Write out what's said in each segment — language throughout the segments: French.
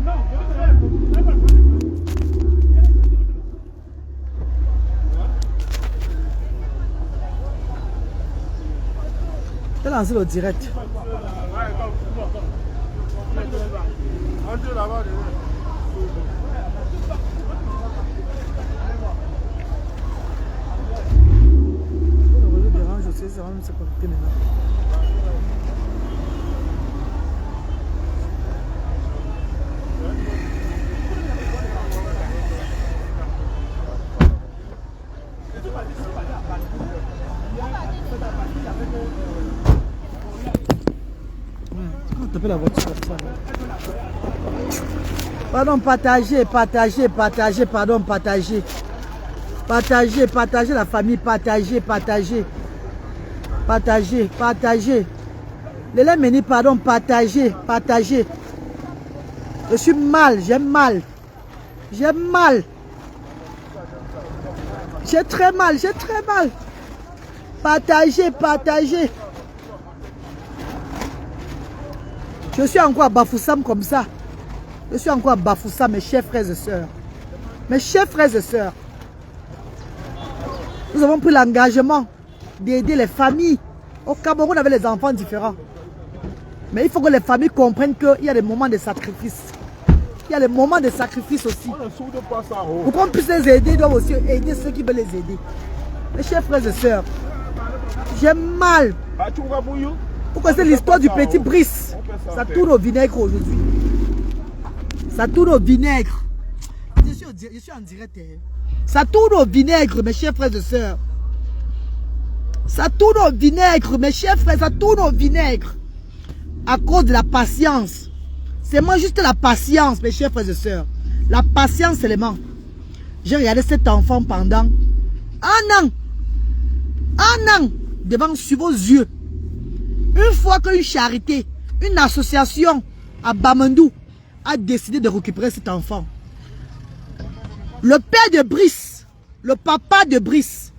Je vais lancer le direct. La voiture comme ça. Pardon, partagez, partagez, partagez, pardon, partagez. Partagez, partagez la famille, partagez, partagez. Partagez, partagez. Les Lémeni, pardon, partagez, partagez. Je suis mal, j'ai mal. J'ai mal. J'ai très mal, j'ai très mal. Partagez, partagez. Je suis encore à Bafoussam comme ça. Je suis encore à Bafoussam, mes chers frères et sœurs. Mes chers frères et sœurs. Nous avons pris l'engagement d'aider les familles. Au Cameroun, on avait les enfants différents. Mais il faut que les familles comprennent qu'il y a des moments de sacrifice. Il y a des moments de sacrifice aussi. Pour qu'on puisse les aider, ils doivent aussi aider ceux qui veulent les aider. Mes chers frères et sœurs, j'ai mal. Pourquoi c'est l'histoire du petit Brice? Ça tourne au vinaigre aujourd'hui. Ça tourne au vinaigre. Je suis en direct. Ça tourne au vinaigre, mes chers frères et sœurs. Ça tourne au vinaigre, mes chers frères. Ça tourne au vinaigre. À cause de la patience. C'est moi juste la patience, mes chers frères et sœurs. La patience seulement. J'ai regardé cet enfant pendant un an. Un an. Sur vos yeux. Une fois qu'une charité, une association à Bamandou a décidé de récupérer cet enfant, le père de Brice, le papa de Brice,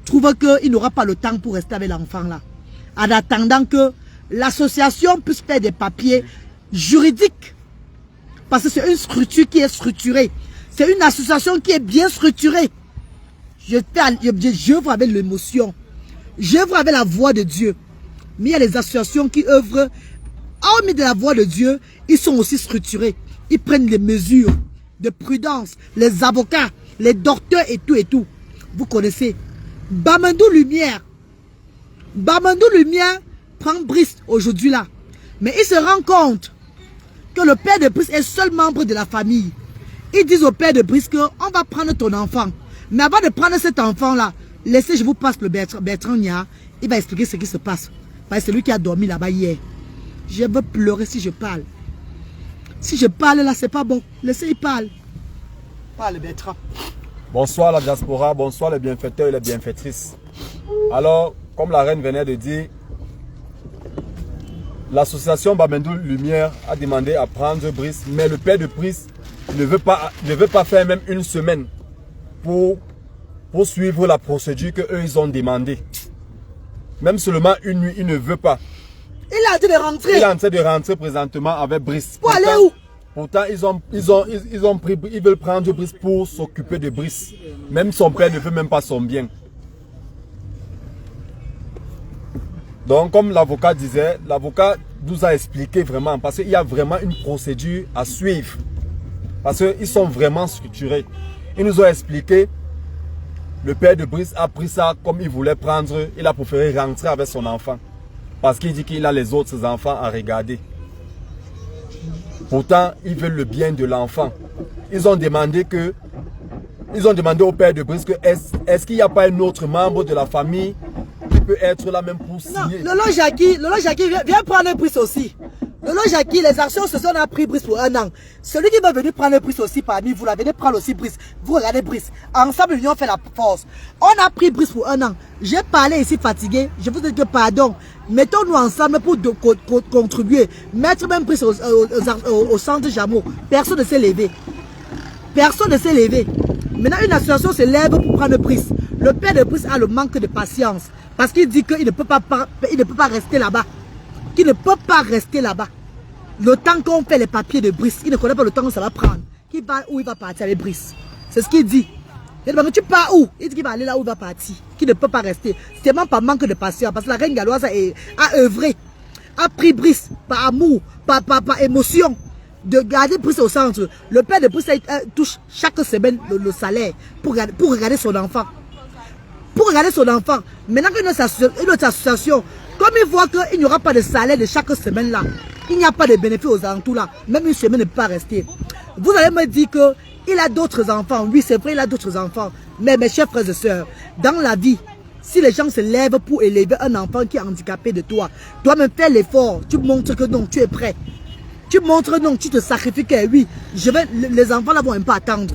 trouve qu'il n'aura pas le temps pour rester avec l'enfant là. En attendant que l'association puisse faire des papiers juridiques. Parce que c'est une structure qui est structurée. C'est une association qui est bien structurée. J'œuvre avec l'émotion. J'œuvre avec la voix de Dieu. Mais il y a les associations qui œuvrent, hormis de la voix de Dieu, ils sont aussi structurés. Ils prennent les mesures de prudence, les avocats, les docteurs et tout et tout. Vous connaissez. Bamandou Lumière. Bamandou Lumière prend Brice aujourd'hui là. Mais il se rend compte que le père de Brice est seul membre de la famille. Ils disent au père de Brice qu'on va prendre ton enfant. Mais avant de prendre cet enfant là, laissez, je vous passe le Bertrand Nia. Il va expliquer ce qui se passe. C'est lui qui a dormi là-bas hier. Je veux pleurer si je parle. Si je parle là, c'est pas bon. Laissez-y parler. Parle, Bertrand. Bonsoir la diaspora, bonsoir les bienfaiteurs et les bienfaitrices. Alors, comme la reine venait de dire, l'association Bamandou Lumière a demandé à prendre Brice, mais le père de Brice ne veut pas faire même une semaine pour suivre la procédure qu'eux ils ont demandé. Même seulement une nuit, il ne veut pas. Il est en train de rentrer. Il est en train de rentrer présentement avec Brice. Pour aller où? Pourtant, ils veulent prendre Brice pour s'occuper de Brice. Même son père ne veut même pas son bien. Donc, comme l'avocat disait, l'avocat nous a expliqué vraiment, parce qu'il y a vraiment une procédure à suivre. Parce qu'ils sont vraiment structurés. Ils nous ont expliqué. Le père de Brice a pris ça comme il voulait prendre. Il a préféré rentrer avec son enfant. Parce qu'il dit qu'il a les autres enfants à regarder. Pourtant, ils veulent le bien de l'enfant. Ils ont demandé au père de Brice que est-ce qu'il n'y a pas un autre membre de la famille qui peut être là même pour signer. Non, Lolo Jackie, viens prendre Brice aussi. Lolo Jackie, les actions se sont pris Brice pour un an. Celui qui va venir prendre Brice aussi parmi vous, là, venez prendre aussi Brice. Vous regardez Brice. Ensemble, l'union fait la force. On a pris Brice pour un an. J'ai parlé ici fatigué. Je vous dis que pardon. Mettons-nous ensemble pour contribuer. Mettre même Brice au centre Jameau. Personne ne s'est levé. Personne ne s'est levé. Maintenant, une association se lève pour prendre Brice. Le père de Brice a le manque de patience. Parce qu'il dit qu'il ne peut pas rester là-bas. Qui ne peut pas rester là-bas. Le temps qu'on fait les papiers de Brice, il ne connaît pas le temps que ça va prendre. Où il va partir avec Brice. C'est ce qu'il dit. Il dit, mais tu pars où? Il dit qu'il va aller là où il va partir. Qu'il ne peut pas rester. C'est tellement par manque de patience. Parce que la reine galloise a œuvré, a pris Brice par amour, par émotion, de garder Brice au centre. Le père de Brice touche chaque semaine le salaire pour regarder son enfant. Pour regarder son enfant. Maintenant qu'une autre association, comme il voit qu'il n'y aura pas de salaire de chaque semaine là, il n'y a pas de bénéfice aux alentours là, même une semaine ne peut pas rester. Vous allez me dire qu'il a d'autres enfants. Oui, c'est vrai, il a d'autres enfants. Mais mes chers frères et sœurs, dans la vie, si les gens se lèvent pour élever un enfant qui est handicapé de toi, toi-même fais l'effort. Tu montres que non, tu es prêt. Tu montres non, tu te sacrifies que oui, les enfants là vont un peu attendre.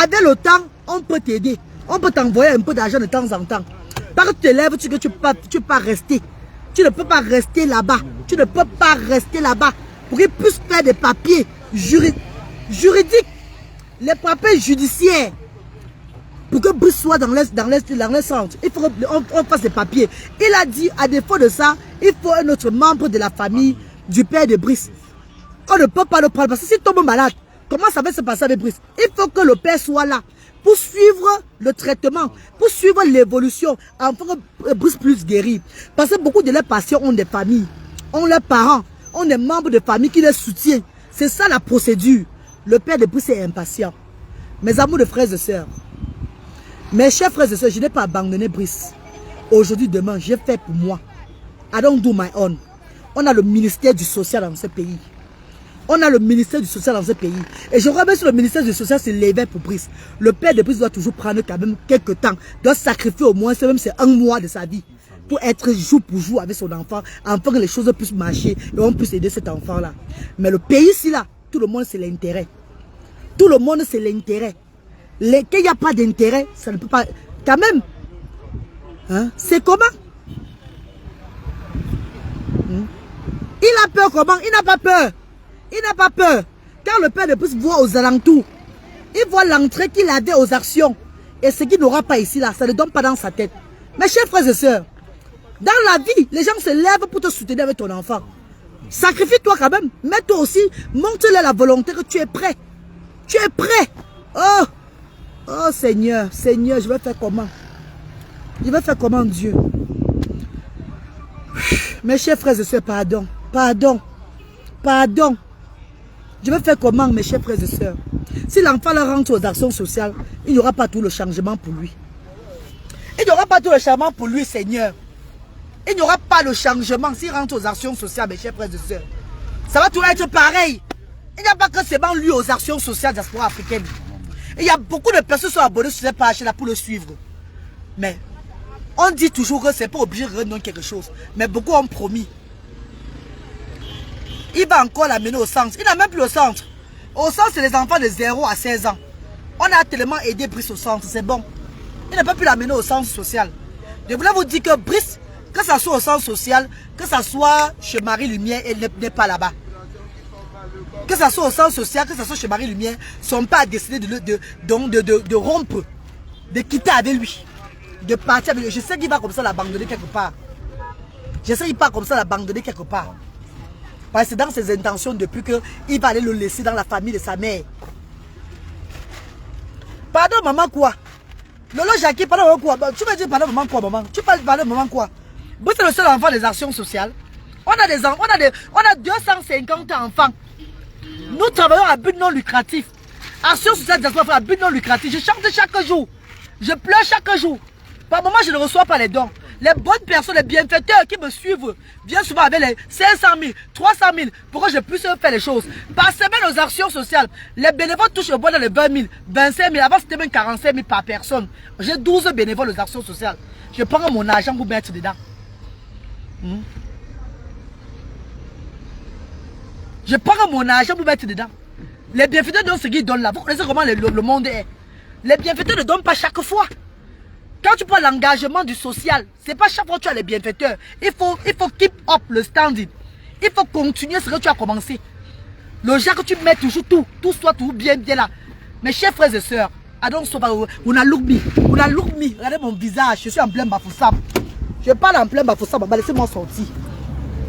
Avec le temps, on peut t'aider. On peut t'envoyer un peu d'argent de temps en temps. Parce que tu te lèves, tu peux pas rester. Tu ne peux pas rester là-bas. Tu ne peux pas rester là-bas. Pour qu'ils puissent faire des papiers juridiques. Les papiers judiciaires. Pour que Brice soit dans le centre. Il faut qu'on fasse des papiers. Il a dit, à défaut de ça, il faut un autre membre de la famille du père de Brice. On ne peut pas le prendre. Parce que s'il tombe malade, comment ça va se passer avec Brice? Il faut que le père soit là. Pour suivre le traitement, pour suivre l'évolution, afin que Brice plus guéri. Parce que beaucoup de leurs patients ont des familles, ont leurs parents, ont des membres de famille qui les soutiennent. C'est ça la procédure. Le père de Brice est impatient. Mes amours de frères et sœurs, mes chers frères et sœurs, je n'ai pas abandonné Brice. Aujourd'hui, demain, j'ai fait pour moi. I don't do my own. On a le ministère du social dans ce pays. On a le ministère du social dans ce pays. Et je remercie le ministère du social se lever pour Brice. Le père de Brice doit toujours prendre quand même quelques temps. Doit sacrifier au moins, même c'est un mois de sa vie. Pour être jour pour jour avec son enfant. Afin que les choses puissent marcher. Et on puisse aider cet enfant-là. Mais le pays ici là, tout le monde c'est l'intérêt. Tout le monde c'est l'intérêt. Qu'il n'y a pas d'intérêt, ça ne peut pas... Quand même. Hein? C'est comment? Il a peur comment? Il n'a pas peur. Il n'a pas peur. Quand le père de Brice voit aux alentours, il voit l'entrée qu'il avait aux actions. Et ce qu'il n'aura pas ici, là, ça ne donne pas dans sa tête. Mes chers frères et sœurs, dans la vie, les gens se lèvent pour te soutenir avec ton enfant. Sacrifie-toi quand même. Mais toi aussi, montre-leur la volonté que tu es prêt. Tu es prêt. Oh, oh Seigneur, Seigneur, je vais faire comment? Je vais faire comment, Dieu? Mes chers frères et sœurs, pardon. Pardon. Pardon. Je vais faire comment, mes chers frères et sœurs? Si l'enfant rentre aux actions sociales, il n'y aura pas tout le changement pour lui. Il n'y aura pas tout le changement pour lui, Seigneur. Il n'y aura pas le changement s'il rentre aux actions sociales, mes chers frères et sœurs. Ça va toujours être pareil. Il n'y a pas que seulement lui aux actions sociales de la diaspora africaine. Il y a beaucoup de personnes qui sont abonnées sur cette page-là pour le suivre. Mais on dit toujours que c'est pas obligé de redonner quelque chose. Mais beaucoup ont promis. Il va encore l'amener au centre. Il n'a même plus le centre. Au centre, c'est les enfants de 0 à 16 ans. On a tellement aidé Brice au centre, c'est bon. Il n'a pas pu l'amener au centre social. Je voulais vous dire que Brice, que ça soit au centre social, que ça soit chez Marie Lumière, elle n'est pas là-bas. Que ça soit au centre social, que ça soit chez Marie Lumière, son père a décidé de rompre, de quitter avec lui, de partir avec lui. Je sais qu'il va comme ça l'abandonner quelque part. Je sais qu'il va comme ça l'abandonner quelque part. Parce que c'est dans ses intentions depuis qu'il va aller le laisser dans la famille de sa mère. Pardon maman quoi? Lolo Jackie, pardon quoi? Tu vas dire pardon maman quoi maman? Tu parles pardon maman quoi? Vous êtes le seul enfant des actions sociales. On a 250 enfants. Nous travaillons à but non lucratif. Action sociale diaspora à but non lucratif. Je chante chaque jour. Je pleure chaque jour. Par moment, je ne reçois pas les dons. Les bonnes personnes, les bienfaiteurs qui me suivent viennent souvent avec les 500 000, 300 000 pour que je puisse faire les choses. Par semaine aux actions sociales, les bénévoles touchent au bout dans les 20 000, 25 000. Avant, c'était même 45 000 par personne. J'ai 12 bénévoles aux actions sociales. Je prends mon argent pour mettre dedans. Je prends mon argent pour mettre dedans. Les bienfaiteurs donnent ce qu'ils donnent là. Vous connaissez comment le monde est. Les bienfaiteurs ne donnent pas chaque fois. Quand tu prends l'engagement du social, c'est pas chaque fois que tu as les bienfaiteurs. Il faut keep up le standing. Il faut continuer ce que tu as commencé. Le genre que tu mets toujours tout soit tout bien là. Mes chers frères et sœurs, on a look me. Regardez mon visage, je suis en plein Bafoussam. Je parle en plein Bafoussam, laissez-moi sortir.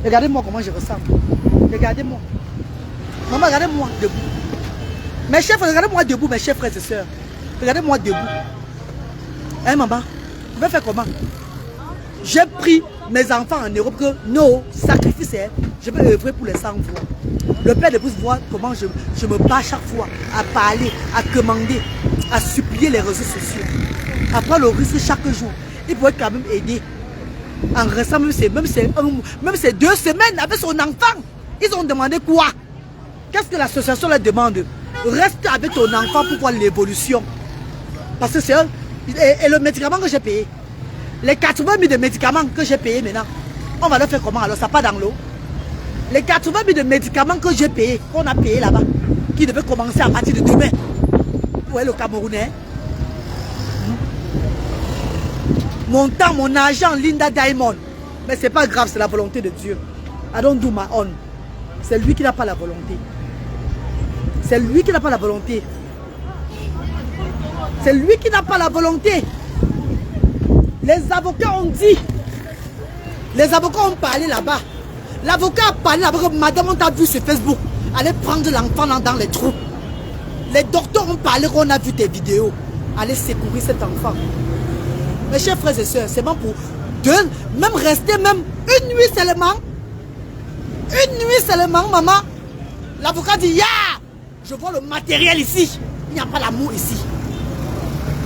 Regardez-moi comment je ressemble. Regardez-moi. Maman, regardez-moi debout. Mes chefs, regardez-moi debout, mes chers frères et sœurs. Regardez-moi debout. Hein, maman? Je vais faire comment? J'ai pris mes enfants en Europe que non, sacrifice, hein, je vais œuvrer pour les 100 voix. Le père de Brice voit comment je me bats chaque fois à parler, à commander, à supplier les réseaux sociaux. À prendre le risque chaque jour. Il pourrait quand même aider. En restant même ces 2 semaines avec son enfant. Ils ont demandé quoi? Qu'est-ce que l'association leur demande? Reste avec ton enfant pour voir l'évolution. Parce que c'est eux. Et le médicament que j'ai payé. Les 80 000 de médicaments que j'ai payé maintenant. On va leur faire comment alors? Ça part dans l'eau. Les 80 000 de médicaments que j'ai payé, qu'on a payé là-bas, qui devaient commencer à partir de demain. Où est le Camerounais? Mon temps, mon argent, Linda Diamond. Mais c'est pas grave, c'est la volonté de Dieu. I don't do my own. C'est lui qui n'a pas la volonté. C'est lui qui n'a pas la volonté. C'est lui qui n'a pas la volonté. Les avocats ont dit. Les avocats ont parlé là-bas. L'avocat a parlé là-bas. Madame, on t'a vu sur Facebook. Allez prendre l'enfant dans les trous. Les docteurs ont parlé qu'on a vu tes vidéos. Allez secourir cet enfant. Mes chers frères et sœurs, c'est bon pour deux. Même rester même une nuit seulement. Une nuit seulement, maman. L'avocat dit, ya, je vois le matériel ici. Il n'y a pas l'amour ici.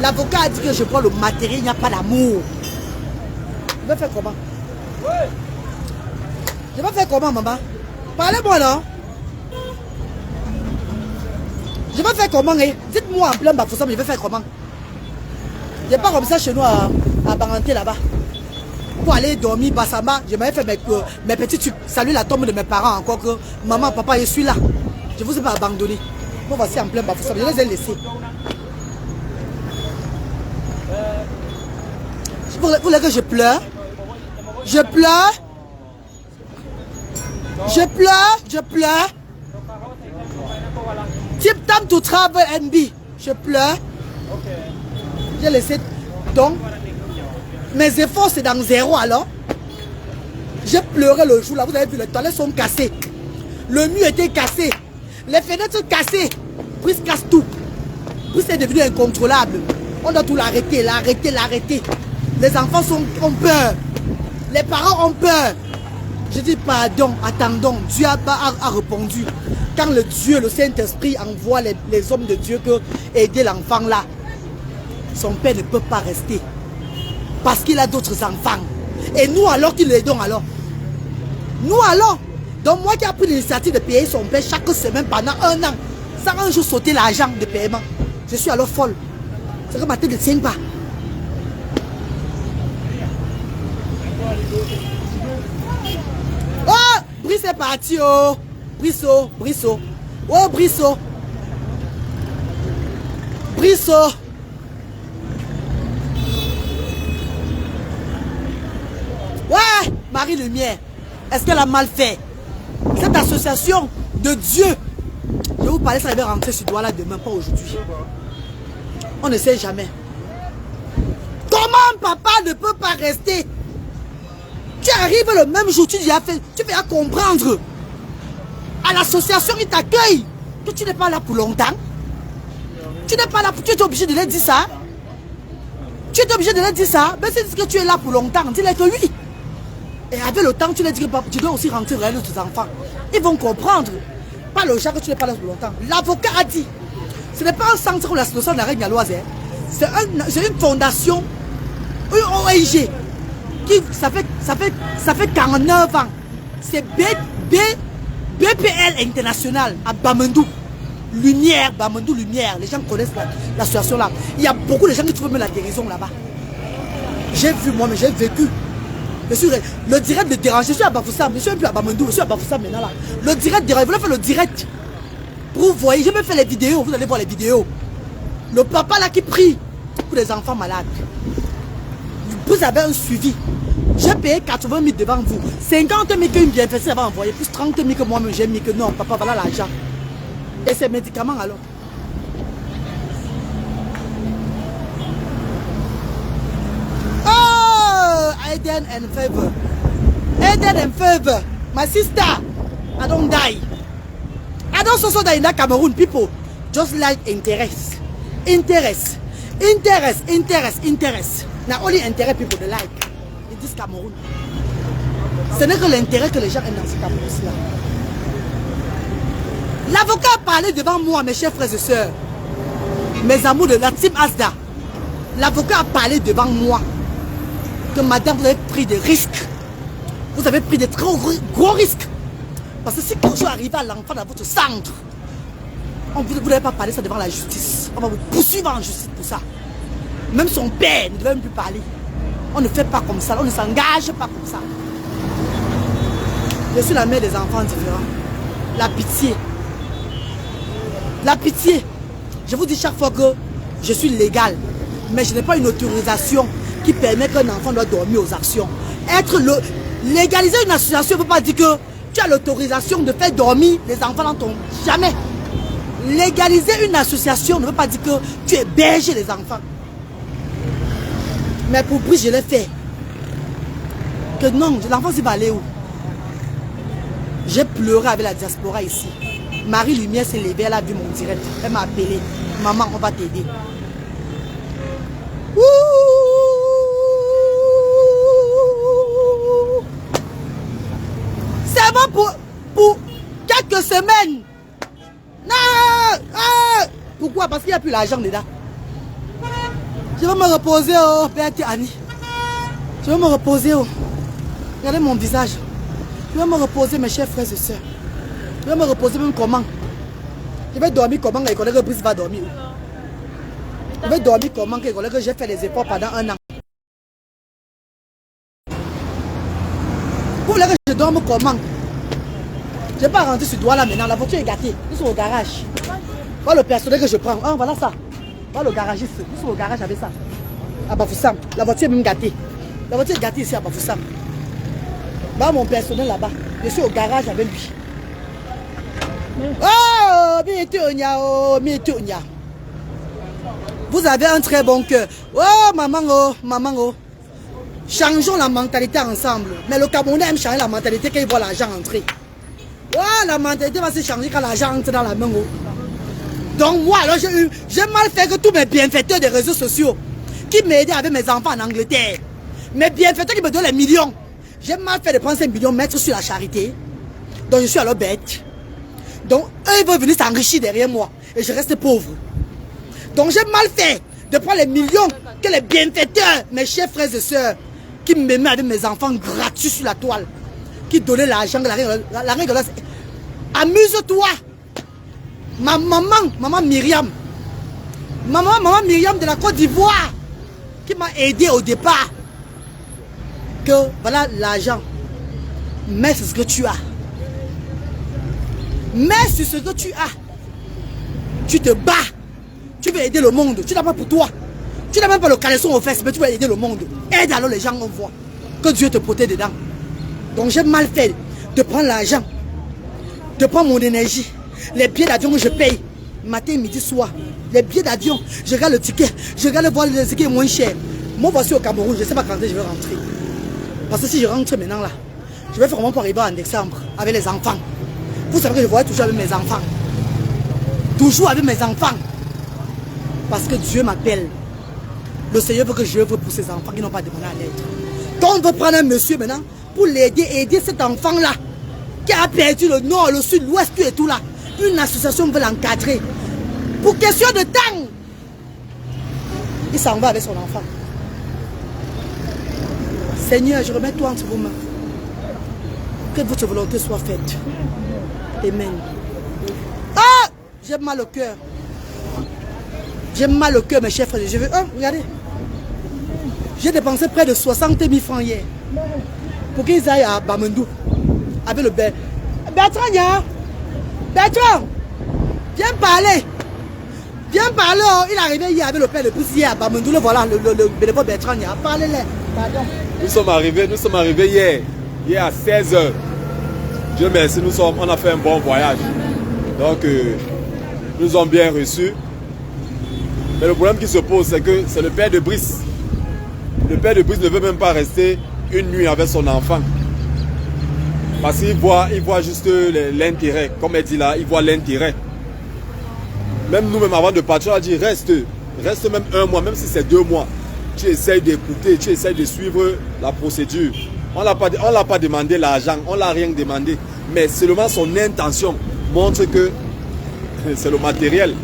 L'avocat a dit que je vois le matériel, il n'y a pas d'amour. Je vais faire comment? Je vais faire comment, maman? Parlez-moi là. Je vais faire comment? Dites-moi en plein Bafoussam, je vais faire comment? Je n'ai pas comme ça chez nous à Baranté là-bas. Pour aller dormir, Bassamba, je m'avais fait mes petits trucs. Salut la tombe de mes parents encore que maman, papa, je suis là. Je ne vous ai pas abandonné. Bon, voici en plein Bafoussam, je les ai laissés. Vous voulez que je pleure? Je pleure? Je pleure? Je pleure? Tip time to travel NB. Je pleure? J'ai laissé. Donc, mes efforts c'est dans zéro alors. J'ai pleuré le jour là. Vous avez vu, les toilettes sont cassées. Le mur était cassé. Les fenêtres cassées. Brice casse tout. Brice est devenu incontrôlable. On doit tout l'arrêter, l'arrêter. Les enfants ont peur. Les parents ont peur. Je dis pardon, attendons. Dieu a répondu. Quand le Dieu, le Saint-Esprit envoie les hommes de Dieu que aider l'enfant là, son père ne peut pas rester. Parce qu'il a d'autres enfants. Et nous alors qui l'aidons alors? Nous alors? Donc moi qui ai pris l'initiative de payer son père chaque semaine pendant 1 an, sans un jour sauter l'argent de paiement, je suis alors folle. C'est que ma tête ne tient pas. Oh, Brice est parti, oh. Brisso. Oh, Brisso. Ouais, Marie Lumière. Est-ce qu'elle a mal fait? Cette association de Dieu. Je vais vous parler, ça va rentrer sur toi là demain, pas aujourd'hui. On ne sait jamais. Comment papa ne peut pas rester? Tu arrives le même jour, tu vas comprendre. À l'association, ils t'accueillent. Que tu n'es pas là pour longtemps. Tu n'es pas là pour... Tu es obligé de leur dire ça. Tu es obligé de leur dire ça. Mais c'est que tu es là pour longtemps. Dis-leur que oui. Et avec le temps, tu leur dis que tu dois aussi rentrer avec tes enfants. Ils vont comprendre. Pas le genre que tu n'es pas là pour longtemps. L'avocat a dit, ce n'est pas un centre où l'association de la Reine Galloise. C'est une fondation, une ONG. Qui, ça fait 49 ans. C'est BPL International à Bamendou. Lumière, Bamendou Lumière. Les gens connaissent l'association là. Il y a beaucoup de gens qui trouvent même la guérison là-bas. J'ai vu moi, mais j'ai vécu. Monsieur, le direct de déranger, je suis à Bafoussam, je suis plus à Bamendou, je suis à Bafoussam maintenant là. Le direct, vous voulez faire le direct. Pour vous voyez, je vais faire les vidéos, vous allez voir les vidéos. Le papa là qui prie pour les enfants malades. Vous avez un suivi. J'ai payé 80 000 devant vous. 50 000 qu'une bienfaitrice avait envoyé, plus 30 000 que moi-même j'ai mis que non, papa, voilà l'argent. Et ces médicaments alors. Oh, Eden and Favor. Eden and Favor. My sister, I don't die. I don't also die in that Cameroon. People just like interest. Interest. Interest. Interest. Interest. Now only intérêt people they like. In this Cameroon. Ce n'est que l'intérêt que les gens aiment dans ce Cameroun-là. L'avocat a parlé devant moi, mes chers frères et sœurs. Mes amours de la team Asda. L'avocat a parlé devant moi. Que madame, vous avez pris des risques. Vous avez pris des trop gros risques. Parce que si quelque chose arrive à l'enfant dans votre centre, vous n'avez pas parlé ça devant la justice. On va vous poursuivre en justice pour ça. Même son père ne devait même plus parler. On ne fait pas comme ça. On ne s'engage pas comme ça. Je suis la mère des enfants différents. La pitié. La pitié. Je vous dis chaque fois que je suis légal. Mais je n'ai pas une autorisation qui permet qu'un enfant doit dormir aux actions. Légaliser une association ne veut pas dire que tu as l'autorisation de faire dormir les enfants dans ton... Jamais. Légaliser une association ne veut pas dire que tu héberges les enfants. Mais pour Brice, je l'ai fait. Que non, l'enfant s'il va aller où? J'ai pleuré avec la diaspora ici. Marie Lumière s'est levée, elle a vu mon direct. Elle m'a appelé. Maman, on va t'aider. C'est bon pour quelques semaines. Non. Pourquoi? Parce qu'il n'y a plus l'argent dedans. Je vais me reposer, oh, Père Annie. Je vais me reposer, oh. Regardez mon visage. Je vais me reposer, mes chers frères et sœurs. Je vais me reposer même comment? Je vais dormir comment? Les collègues Brice va dormir. Je vais dormir comment? Les collègues, j'ai fait les efforts pendant 1 an. Vous voulez que je dorme comment? Je ne vais pas rentrer sur doigt là maintenant. La voiture est gâtée. Nous sommes au garage. Voilà le personnel que je prends. Ah, voilà ça. Voilà le garagiste. Nous sommes au garage avec ça. À Bafoussam. La voiture est même gâtée. La voiture est gâtée ici à Bafoussam. Bah, mon personnel là-bas. Je suis au garage avec lui. Oh, Mietunia. Vous avez un très bon cœur. Oh, maman, oh. Changeons la mentalité ensemble. Mais le Camerounais aime changer la mentalité quand il voit l'argent entrer. Oh, la mentalité va se changer quand l'argent entre dans la main. Oh. Donc moi, alors j'ai mal fait que tous mes bienfaiteurs des réseaux sociaux qui m'aidaient avec mes enfants en Angleterre, mes bienfaiteurs qui me donnent les millions, j'ai mal fait de prendre 5 millions, mettre sur la charité. Donc je suis alors bête. Donc eux, ils vont venir s'enrichir derrière moi. Et je reste pauvre. Donc j'ai mal fait de prendre les millions que les bienfaiteurs, mes chers frères et sœurs, qui m'aimaient avec mes enfants gratuits sur la toile, qui donnaient l'argent, la règle. Amuse-toi. Ma maman Myriam. Maman Myriam de la Côte d'Ivoire, qui m'a aidé au départ. Que voilà l'argent. Mais c'est ce que tu as. Mais c'est ce que tu as. Tu te bats. Tu veux aider le monde. Tu n'as pas pour toi. Tu n'as même pas le caleçon aux fesses, mais tu veux aider le monde. Aide alors les gens, on voit. Que Dieu te protège dedans. Donc j'ai mal fait de prendre l'argent. De prendre mon énergie. Les billets d'avion que je paye. Matin, midi, soir. Les billets d'avion. Je regarde le ticket. Je regarde voir le ticket moins cher. Moi, voici au Cameroun. Je ne sais pas quand je vais rentrer. Parce que si je rentre maintenant là, je vais vraiment pas arriver en décembre avec les enfants. Vous savez que je voyais toujours avec mes enfants. Toujours avec mes enfants. Parce que Dieu m'appelle. Le Seigneur veut que je œuvre pour ces enfants qui n'ont pas demandé à l'aide. Donc on veut prendre un monsieur maintenant pour l'aider, aider cet enfant-là qui a perdu le nord, le sud, l'ouest, tout et tout là. Une association veut l'encadrer. Pour question de temps. Il s'en va avec son enfant. Seigneur, je remets toi entre vos mains. Que votre volonté soit faite. Amen. Ah! J'ai mal au cœur. J'ai mal au cœur, mes chers frères. Je veux. Oh, regardez. J'ai dépensé près de 60 000 francs hier. Pour qu'ils aillent à Bamendou. Avec le Bertrand, Bertrand, viens parler. Viens parler. Oh. Il est arrivé hier avec le père de Brice hier à Bamendou. Le voilà, le bénévole Bertrand. Parlez-les. Pardon. Nous sommes arrivés hier à 16 h. Dieu merci, on a fait un bon voyage. Donc, nous sommes bien reçus. Mais le problème qui se pose, c'est que c'est le père de Brice. Le père de Brice ne veut même pas rester une nuit avec son enfant. Parce qu'il voit juste l'intérêt. Comme elle dit là, il voit l'intérêt. Même nous-mêmes, avant de partir, on a dit reste même 1 mois, même si c'est 2 mois. Tu essayes d'écouter, tu essayes de suivre la procédure. On ne l'a pas demandé l'argent, on ne l'a rien demandé. Mais seulement son intention montre que c'est le matériel.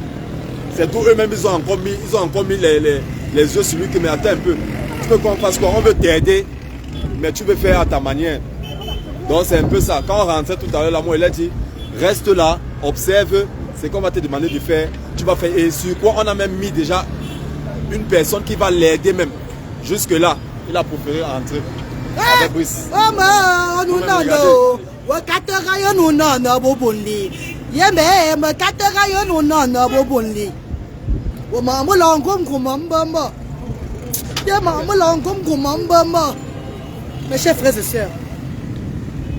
C'est tout eux-mêmes, ils ont encore mis les yeux sur lui qui me attend un peu. Tu veux qu'on fasse quoi? On veut t'aider, mais tu veux faire à ta manière. Donc c'est un peu ça. Quand on rentrait tout à l'heure, là, moi, il a dit, reste là, observe, c'est qu'on va te demander de faire. Tu vas faire. Et sur quoi on a même mis déjà une personne qui va l'aider même. Jusque là, il a préféré rentrer avec Brice. Mes chers frères et sœurs,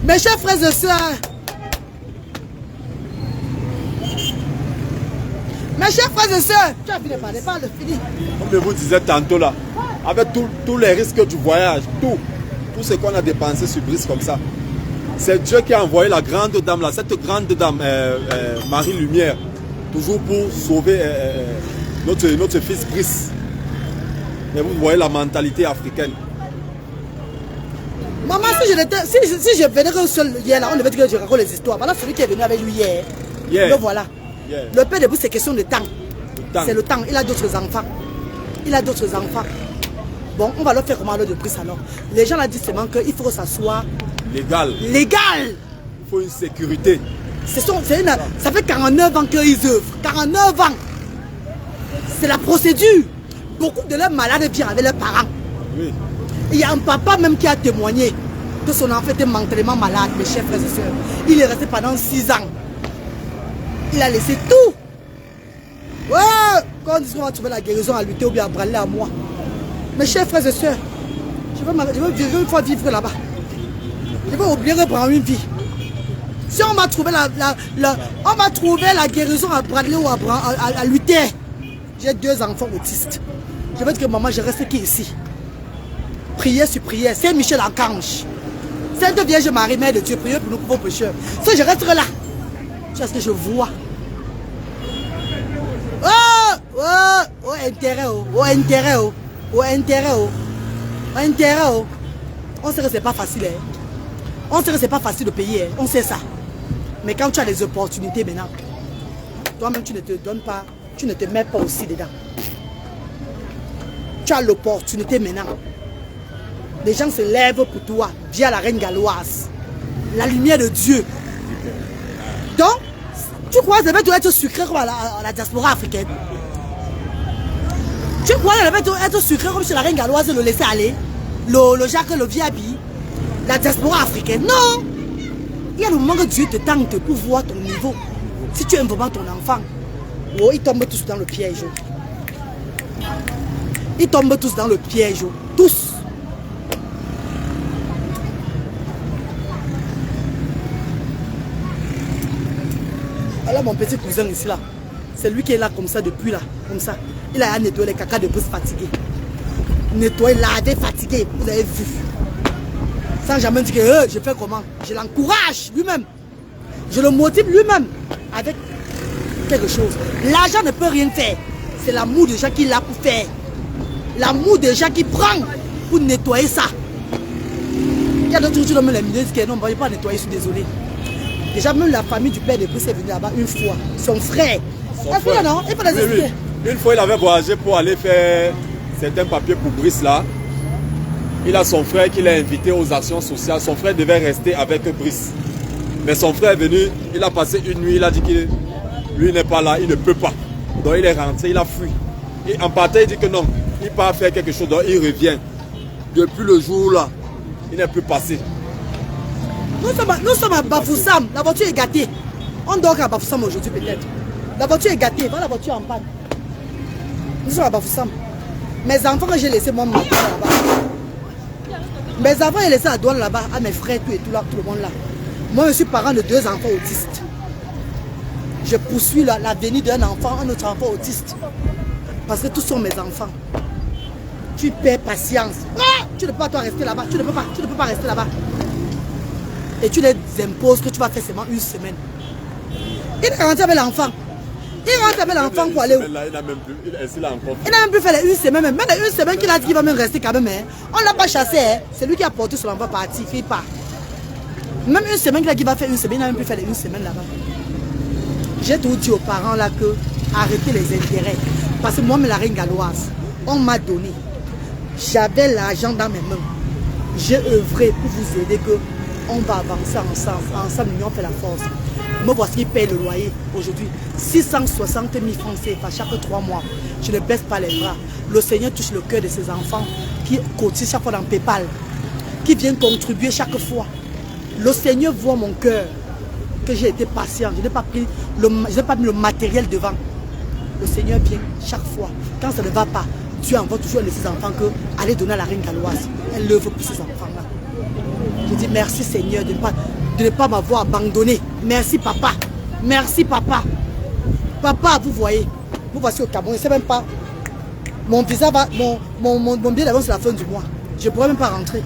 mes chers frères et sœurs, mes chers frères et sœurs, tu as fini de parler, parle, fini. Comme je vous disais tantôt là, avec tous les risques du voyage, tout ce qu'on a dépensé sur Brice comme ça, c'est Dieu qui a envoyé la grande dame là, cette grande dame, Marie Lumière, toujours pour sauver notre fils Brice. Mais vous voyez la mentalité africaine. Maman, si je venais seul hier là, on devait dire que je raconte les histoires. Voilà celui qui est venu avec lui hier. Le voilà. Le père de Brice, c'est question de temps. C'est le temps. Il a d'autres enfants. Bon, on va leur faire comment le de Brice alors. Les gens là disent seulement qu'il faut que ça soit légal. Il faut une sécurité. Ça fait 49 ans qu'ils œuvrent. 49 ans. C'est la procédure. Beaucoup de leurs malades viennent avec leurs parents. Oui. Il y a un papa même qui a témoigné que son enfant était mentalement malade, mes chers frères et sœurs. Il est resté pendant 6 ans. Il a laissé tout. Ouais, quand on dit qu'on va trouver la guérison à lutter ou bien à branler à moi. Mes chers frères et sœurs, je veux une fois vivre là-bas. Je veux oublier de prendre une vie. Si on m'a trouvé la guérison à branler ou à lutter, j'ai 2 enfants autistes. Je veux dire que maman, je reste qui ici? Prière sur prière, Saint Michel Archange, Sainte Vierge Marie, Mère de Dieu, priez pour nous pauvres pécheurs. Si je resterai là, c'est ce que je vois. Intérêt. On sait que c'est pas facile. On sait que c'est pas facile de payer. On sait ça. Mais quand tu as les opportunités maintenant, toi-même tu ne te donnes pas, tu ne te mets pas aussi dedans. Tu as l'opportunité maintenant. Les gens se lèvent pour toi, via la reine galloise. La lumière de Dieu. Donc, tu crois que ça va être sucré comme à la diaspora africaine? Tu crois que ça va être sucré comme chez la reine galloise, le laisser aller? Le Jacques, le Viabi, la diaspora africaine? Non! Il y a le moment que Dieu te tente pour voir ton niveau. Si tu aimes vraiment ton enfant, ils tombent tous dans le piège. Ils tombent tous dans le piège. Tous. Alors mon petit cousin ici là, c'est lui qui est là comme ça depuis là, comme ça. Il a nettoyé les caca de Brice fatigué. Nettoyer, laver fatigué, vous avez vu. Sans jamais dire que je fais comment. Je l'encourage lui-même. Je le motive lui-même avec quelque chose. L'argent ne peut rien faire. C'est l'amour de gens qui l'a pour faire. L'amour de gens qui prend pour nettoyer ça. Il y a d'autres choses dans les milieux qui disent que non, on ne va pas nettoyer, je suis désolé. Déjà, même la famille du père de Brice est venue là-bas une fois. Son frère. Non, il faut les expliquer. Une fois, il avait voyagé pour aller faire certains papiers pour Brice là. Il a son frère qui l'a invité aux actions sociales. Son frère devait rester avec Brice. Mais son frère est venu, il a passé une nuit, il a dit que lui n'est pas là, il ne peut pas. Donc il est rentré, il a fui. Et en partant, il dit que non, il part faire quelque chose, donc il revient. Depuis le jour là, il n'est plus passé. Nous sommes à Bafoussam, la voiture est gâtée. On dort à Bafoussam aujourd'hui peut-être. La voiture est gâtée, voilà la voiture en panne. Nous sommes à Bafoussam. Mes enfants, j'ai laissé moi là-bas. Mes enfants, j'ai laissé à Douane là-bas, à mes frères, tout et tout là, tout le monde là. Moi, je suis parent de 2 enfants autistes. Je poursuis la venue d'un enfant, un autre enfant autiste. Parce que tous sont mes enfants. Tu perds patience. Ah, tu ne peux pas toi rester là-bas. Tu ne peux pas rester là-bas. et tu les imposes que tu vas faire seulement une semaine. Il est rentré avec l'enfant. Il rentre avec l'enfant pour aller où? Il n'a même plus fait les une semaine. Même les une semaine qu'il a dit qu'il va même rester quand même. Hein. On ne l'a pas chassé. Hein. C'est lui qui a porté son enfant parti. Il ne fait pas. Même une semaine qu'il a dit qu'il va faire une semaine, il n'a même plus fait les une semaine là-bas. J'ai tout dit aux parents là que arrêtez les intérêts. Parce que moi, la reine galloise, on m'a donné. J'avais l'argent dans mes mains. J'ai œuvré pour vous aider que on va avancer ensemble. Ensemble, l'union fait la force. Me voici qui paye le loyer aujourd'hui. 660 000 francs CFA chaque 3 mois. Je ne baisse pas les bras. Le Seigneur touche le cœur de ses enfants qui cotisent chaque fois dans PayPal, qui viennent contribuer chaque fois. Le Seigneur voit mon cœur, que j'ai été patient. Je n'ai pas mis le matériel devant. Le Seigneur vient chaque fois. Quand ça ne va pas, Dieu envoie toujours à ses enfants que allez donner à la reine galloise. Elle l'œuvre pour ces enfants-là. Je dis merci Seigneur de ne pas m'avoir abandonné. Merci papa. Merci papa. Papa, vous voyez, vous voici au Cameroun. Je ne sais même pas. Mon visa va, mon billet d'avion c'est la fin du mois. Je ne pourrais même pas rentrer.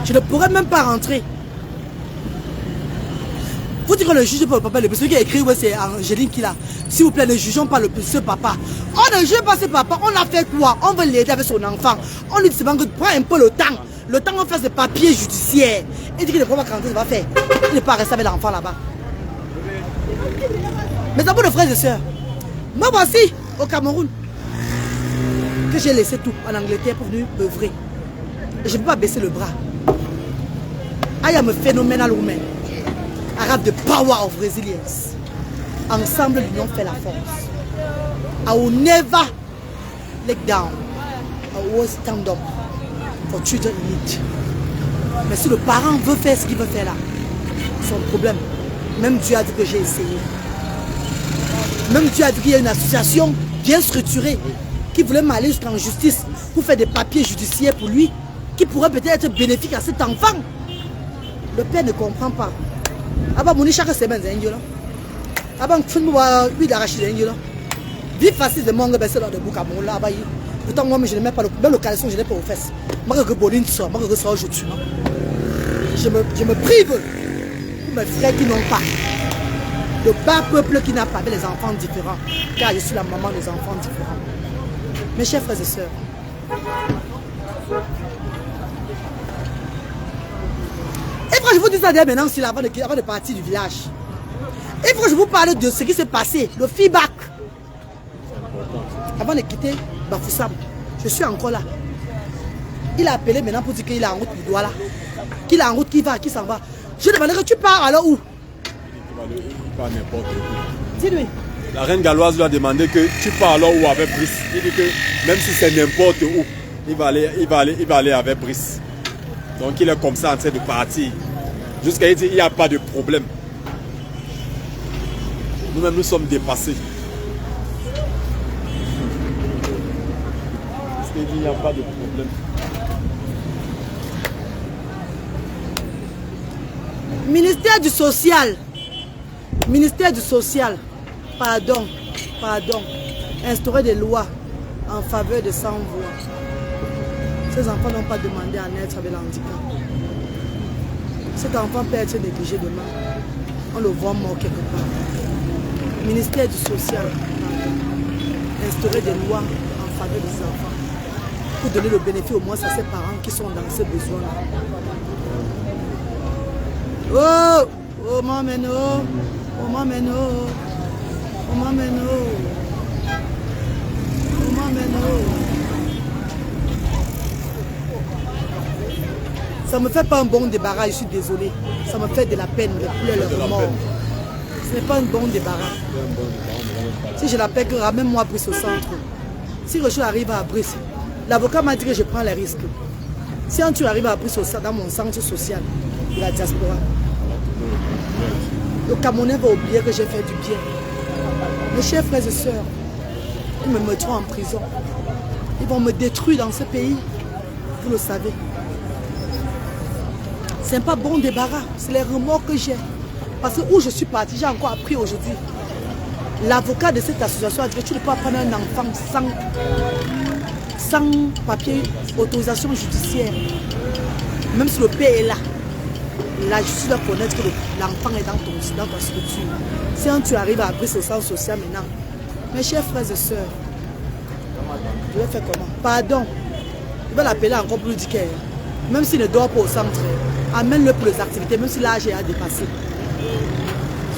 Je ne pourrais même pas rentrer. Vous dites que le juge pas le papa, celui qui a écrit, ouais, c'est Angéline qui l'a. S'il vous plaît, ne jugeons pas ce papa. On ne juge pas ce papa. On a fait quoi? On veut l'aider avec son enfant. On lui dit que prends un peu le temps. Le temps on fait ses papiers judiciaires. Il dit qu'il ne peut pas rentrer, il va faire. Il ne peut pas rester avec l'enfant là-bas. Mes amis de frères et sœurs, moi voici au Cameroun que j'ai laissé tout en Angleterre pour venir œuvrer. Et je ne peux pas baisser le bras. I am a phenomenal woman. I have the power of resilience. Ensemble, l'union fait la force. I will never let down. I will stand up for children in need. Mais si le parent veut faire ce qu'il veut faire là, c'est son problème. Même Dieu a dit que j'ai essayé. Même Dieu a dit qu'il y a une association bien structurée qui voulait m'aller jusqu'en justice pour faire des papiers judiciaires pour lui, qui pourrait peut-être être bénéfique à cet enfant. Le père ne comprend pas. Avant mon chaque semaine, c'est un là. Avant que je me lui d'arracher un là. Vie facile de mon baisser dans le bouc à mon là. Pourtant, moi, je ne mets pas le caleçon, je n'ai pas aux fesses. Moi, je boline ça, moi, je sors, je tue. Je me prive pour mes frères qui n'ont pas. Le bas peuple qui n'a pas avec les enfants différents. Car je suis la maman des enfants différents. Mes chers frères et sœurs. Et quand je vous dis ça maintenant, c'est avant de partir du village. Et quand je vous parle de ce qui s'est passé, le feedback. Avant de quitter Bafoussam, je suis encore là. Il a appelé maintenant pour dire qu'il est en route, il doit là. Qu'il est en route, qu'il va, qu'il s'en va. Je demande que tu pars alors où? Il part n'importe où. Dis-lui. La reine galloise lui a demandé que tu pars alors où avec Brice. Il dit que même si c'est n'importe où, il va aller avec Brice. Donc il est comme ça en train de partir. Jusqu'à il dit il n'y a pas de problème. Nous-mêmes nous sommes dépassés. Jusqu'à il dit il n'y a pas de problème. Ministère du social. Ministère du social. Pardon. Instaurer des lois en faveur de sans-voix. Ces enfants n'ont pas demandé à naître avec l'handicap. Cet enfant peut être négligé demain. On le voit mort quelque part. Ministère du social. Instaurer des lois en faveur des enfants. Pour donner le bénéfice au moins à ses parents qui sont dans ces besoins-là. Oh! Oh mameno! Oh mameno! Oh mameno! Oh mameno! Ça me fait pas un bon débarras, je suis désolé. Ça me fait de la peine, le pleurs, le remords. Ce n'est pas un bon débarras. Si je l'appelle, ramène-moi à Brice au centre. Si Rochelle arrive à Brice, l'avocat m'a dit que je prends les risques. Si tu arrives à Brice dans mon centre social de la diaspora, le Camerounais va oublier que j'ai fait du bien. Mes chers frères et sœurs, ils me mettront en prison. Ils vont me détruire dans ce pays. Vous le savez. Ce n'est pas bon débarras. C'est les remords que j'ai. Parce que où je suis parti, j'ai encore appris aujourd'hui. L'avocat de cette association a dit que tu ne peux pas prendre un enfant sans papier, autorisation judiciaire. Même si le père est là. La justice doit connaître que l'enfant est dans ta structure. Si tu arrives à après ce sens social maintenant, mes chers frères et sœurs, je vais faire comment? Pardon. Je vais l'appeler encore plus du cœur. Même s'il ne dort pas au centre, amène-le pour les activités, même si l'âge est à dépasser.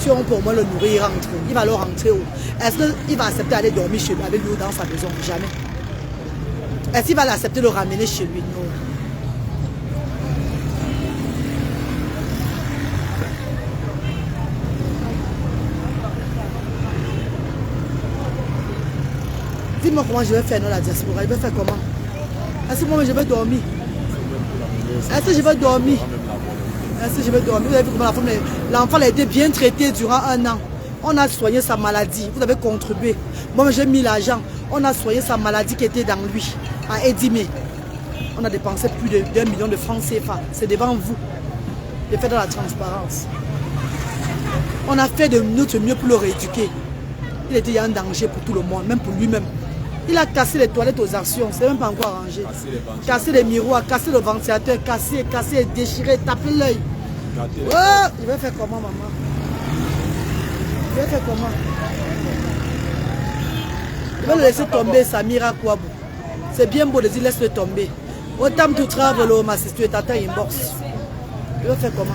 Si on peut au moins le nourrir, il rentre. Il va alors rentrer où? Est-ce qu'il va accepter d'aller dormir chez lui avec lui dans sa maison? Jamais. Est-ce qu'il va l'accepter de le ramener chez lui? Non. Dis-moi comment je vais faire dans la diaspora. Je vais faire comment? Est-ce que moi je vais dormir? Est-ce que je vais dormir? Est-ce que je vais dormir? Vous avez vu comment l'enfant a été bien traité durant 1 an. On a soigné sa maladie. Vous avez contribué. Moi j'ai mis l'argent. On a soigné sa maladie qui était dans lui. À Edimé. On a dépensé plus de 1 million de francs CFA. C'est devant vous. Je fais dans la transparence. On a fait de notre mieux pour le rééduquer. Il était en danger pour tout le monde, même pour lui-même. Il a cassé les toilettes aux actions, c'est même pas encore arrangé. Casser les miroirs, casser le ventilateur, casser, déchirer, taper l'œil. Oh, il va faire comment, maman? Il va faire comment? Il va le laisser tomber, Samira Kouabou. C'est bien beau de dire laisse-le tomber. Autant tu travailles, ma sister, tu es inbox. Il va faire comment?